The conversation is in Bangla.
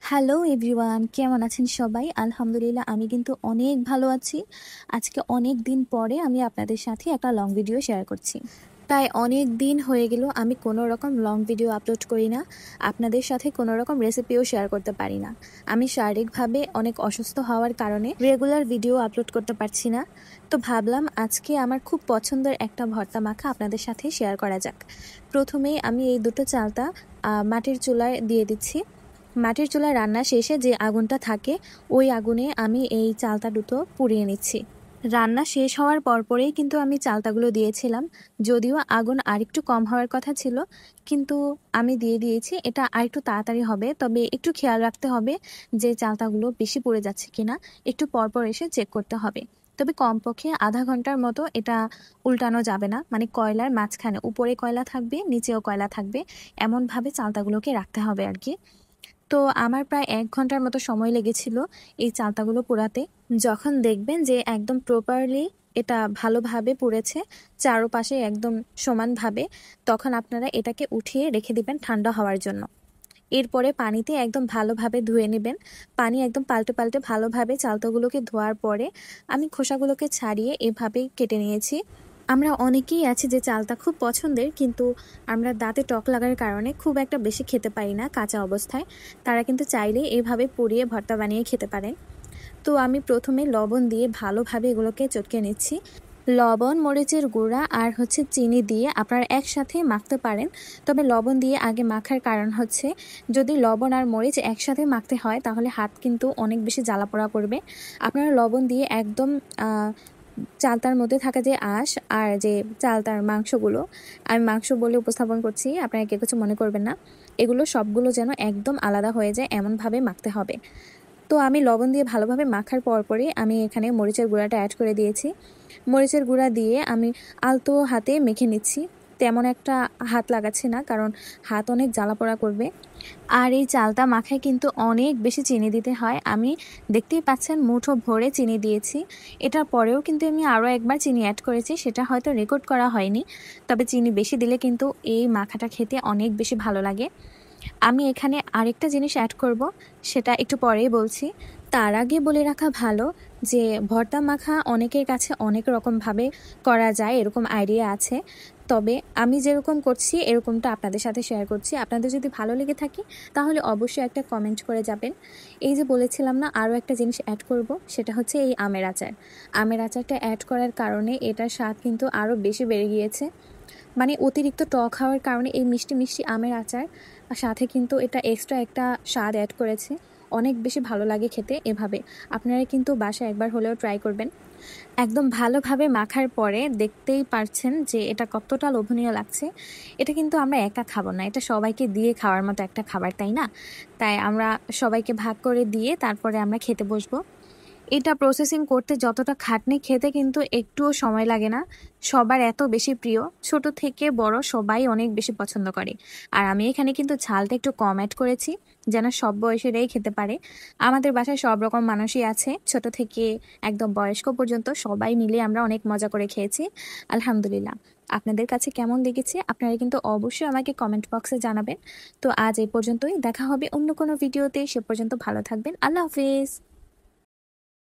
হ্যালো এভরিওয়ান, কেমন আছেন সবাই? আলহামদুলিল্লাহ আমি কিন্তু অনেক ভালো আছি। আজকে অনেক দিন পরে আমি আপনাদের সাথে একটা লং ভিডিও শেয়ার করছি। প্রায় অনেক দিন হয়ে গেল আমি কোনো রকম লং ভিডিও আপলোড করি না, আপনাদের সাথে কোনো রকম রেসিপিও শেয়ার করতে পারি না। আমি শারীরিকভাবে অনেক অসুস্থ হওয়ার কারণে রেগুলার ভিডিও আপলোড করতে পারছি না। তো ভাবলাম আজকে আমার খুব পছন্দের একটা ভর্তা মাখা আপনাদের সাথে শেয়ার করা যাক। প্রথমেই আমি এই দুটো চালটা মাটির চুলায় দিয়ে দিচ্ছি। মাটির চুলায় রান্না শেষে যে আগুনটা থাকে ওই আগুনে আমি এই চালটা দুটো পুড়িয়ে নিচ্ছি। রান্না শেষ হওয়ার পরপরেই কিন্তু আমি চালতাগুলো দিয়েছিলাম, যদিও আগুন আরেকটু কম হওয়ার কথা ছিল, কিন্তু আমি দিয়ে দিয়েছি। এটা আরেকটু তাড়াতাড়ি হবে, তবে একটু খেয়াল রাখতে হবে যে চালতাগুলো বেশি পুড়ে যাচ্ছে কিনা, একটু পরপর এসে চেক করতে হবে। তবে কমপক্ষে আধা ঘন্টার মতো এটা উল্টানো যাবে না, মানে কয়লার মাঝখানে উপরে কয়লা থাকবে নিচেও কয়লা থাকবে, এমনভাবে চালতাগুলোকে রাখতে হবে আর কি। তো আমার প্রায় ১ ঘন্টার মতো সময় লেগেছিল এই চালতাগুলো পোড়াতে। যখন দেখবেন যে একদম প্রপারলি এটা ভালোভাবে পুড়েছে, চারপাশে একদম সমানভাবে, তখন আপনারা এটাকে উঠিয়ে রেখে দিবেন ঠান্ডা হওয়ার জন্য। এরপরে পানিতে একদম ভালোভাবে ধুয়ে নেবেন। পানি একদম পাল্টে পাল্টে ভালোভাবে চালতাগুলোকে ধোয়ার পরে আমি খোসাগুলোকে ছাড়িয়ে এভাবেই কেটে নিয়েছি। আমরা অনেকেই আছি যে চালটা খুব পছন্দের, কিন্তু আমরা দাঁতে টক লাগার কারণে খুব একটা বেশি খেতে পারি না কাঁচা অবস্থায়। তারা কিন্তু চাইলে এইভাবে পুড়িয়ে ভর্তা বানিয়ে খেতে পারেন। তো আমি প্রথমে লবণ দিয়ে ভালোভাবে এগুলোকে চটকে নিচ্ছি। লবণ, মরিচের গুঁড়া আর চিনি দিয়ে আপনারা একসাথে মাখতে পারেন। তবে লবণ দিয়ে আগে মাখার কারণ হচ্ছে, যদি লবণ আর মরিচ একসাথে মাখতে হয় তাহলে হাত কিন্তু অনেক বেশি জ্বালা পোড়া করবে। আপনারা লবণ দিয়ে একদম চালতার মধ্যে থাকা যে আঁশ আর যে চালতার মাংসগুলো, আমি মাংস বলে উপস্থাপন করছি, আপনারা কেউ কিছু মনে করবেন না, এগুলো সবগুলো যেন একদম আলাদা হয়ে যায় এমনভাবে মাখতে হবে। তো আমি লবণ দিয়ে ভালোভাবে মাখার পরপরই আমি এখানে মরিচের গুঁড়াটা অ্যাড করে দিয়েছি। মরিচের গুঁড়া দিয়ে আমি আলতো হাতে মেখে নিচ্ছি, তেমন একটা হাত লাগাচ্ছি না, কারণ হাত অনেক জ্বালা পোড়া করবে। আর এই চালটা মাখায় কিন্তু অনেক বেশি চিনি দিতে হয়। আমি দেখতেই পাচ্ছেন মুঠো ভরে চিনি দিয়েছি। এটার পরেও কিন্তু আমি আরও একবার চিনি অ্যাড করেছি, সেটা হয়তো রেকর্ড করা হয়নি। তবে চিনি বেশি দিলে কিন্তু এই মাখাটা খেতে অনেক বেশি ভালো লাগে। আমি এখানে আরেকটা জিনিস অ্যাড করব, সেটা একটু পরেই বলছি। তার আগে বলে রাখা ভালো যে ভর্তা মাখা অনেকের কাছে অনেক রকমভাবে করা যায়, এরকম আইডিয়া আছে। তবে আমি যেরকম করছি এরকমটা আপনাদের সাথে শেয়ার করছি। আপনাদের যদি ভালো লেগে থাকে তাহলে অবশ্যই একটা কমেন্ট করে যাবেন। এই যে বলেছিলাম না আরও একটা জিনিস অ্যাড করব, সেটা হচ্ছে এই আমের আচার। আমের আচারটা অ্যাড করার কারণে এটার স্বাদ কিন্তু আরও বেশি বেড়ে গিয়েছে। মানে অতিরিক্ত টক হওয়ার কারণে এই মিষ্টি মিষ্টি আমের আচার সাথে কিন্তু এটা এক্সট্রা একটা স্বাদ অ্যাড করেছে, অনেক বেশি ভালো লাগে খেতে। এভাবে আপনারা কিন্তু বাসায় একবার হলেও ট্রাই করবেন। একদম ভালোভাবে মাখার পরে দেখতেই পারছেন যে এটা কতটা লোভনীয় লাগছে। এটা কিন্তু আমরা একা খাবো না, এটা সবাইকে দিয়ে খাওয়ার মতো একটা খাবার, তাই না? তাই আমরা সবাইকে ভাগ করে দিয়ে তারপরে আমরা খেতে বসবো। এটা প্রসেসিং করতে যতটা খাটনি, খেতে কিন্তু একটুও সময় লাগে না। সবার এত বেশি প্রিয়, ছোট থেকে বড় সবাই অনেক বেশি পছন্দ করে। আর আমি এখানে কিন্তু ঝালটা একটু কম অ্যাড করেছি, যেন সব বয়সেরাই খেতে পারে। আমাদের বাসায় সব রকম মানুষই আছে, ছোট থেকে একদম বয়স্ক পর্যন্ত সবাই মিলে আমরা অনেক মজা করে খেয়েছি আলহামদুলিল্লাহ। আপনাদের কাছে কেমন লেগেছে আপনারা কিন্তু অবশ্যই আমাকে কমেন্ট বক্সে জানাবেন। তো আজ এই পর্যন্তই, দেখা হবে অন্য কোনো ভিডিওতে। সে পর্যন্ত ভালো থাকবেন। আল্লাহ হাফিজ।